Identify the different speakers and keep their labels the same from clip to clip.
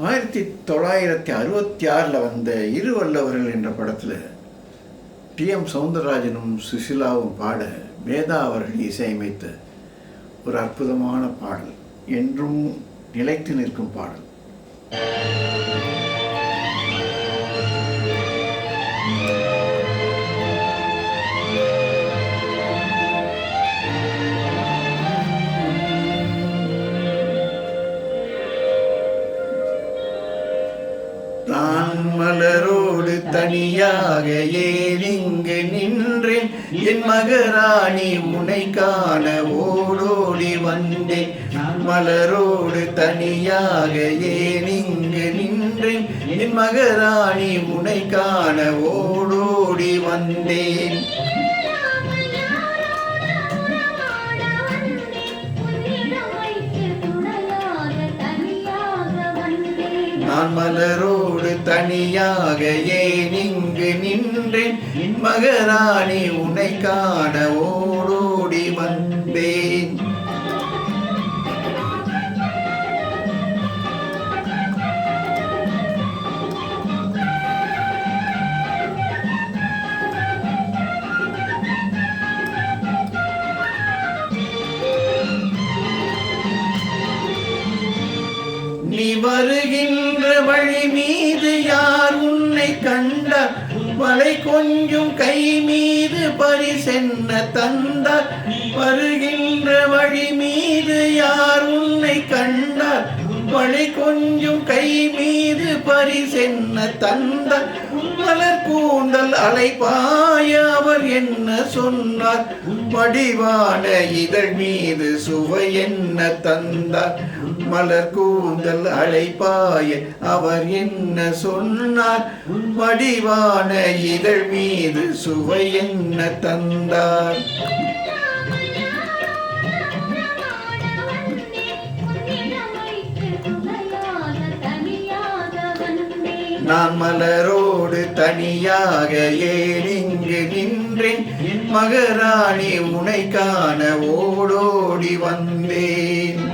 Speaker 1: 1966 வந்த இரு வல்லவர்கள் என்ற படத்தில் டி.எம். சௌந்தரராஜனும் சுசிலாவும் பாட வேதா அவர்கள் இசையமைத்த ஒரு அற்புதமான பாடல், என்றும் நிலைத்து நிற்கும் பாடல். நான் மலரோடு தனியாக ஏனிங்கு நின்றேன், என் மகராணி உனை காண ஓடோடி வந்தேன். நான் மலரோடு தனியாக ஏனிங்கு நின்றேன், என் மகராணி உனை காண ஓடோடி வந்தேன். நான் மலரோடு தனியாக ஏனிங்கு நின்றேன், மகராணி உனை காண ஓடோடி வந்தேன். நீ வருகின்ற வழி மீது யார் உன்னை கண்டார், மலை கொஞ்சம் கை மீது பரிசென்ன தந்தார். வருகின்ற வழி மீது யார் உன்னை கண்டார், மலை கொஞ்சம் கை மீது பரிசென்ன தந்தார். மலர் கூந்தல் அலைபாய அவர் என்ன சொன்னார், வடிவான இதழ் மீது சுவை என்ன தந்தார். மலர் கூந்தல் அலைபாய அவர் என்ன சொன்னார், வடிவான இதழ் மீது சுவை என்ன தந்தார். நான் மலரோடு தனியாக ஏனிங்கு நின்றேன், மகராணி உனை காண ஓடோடி வந்தேன்.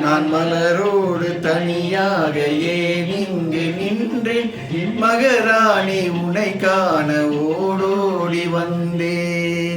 Speaker 1: நான் மலரோடு தனியாக ஏனிங்கு நின்றேன், மகராணி உனை காண ஓடோடி வந்தேன்.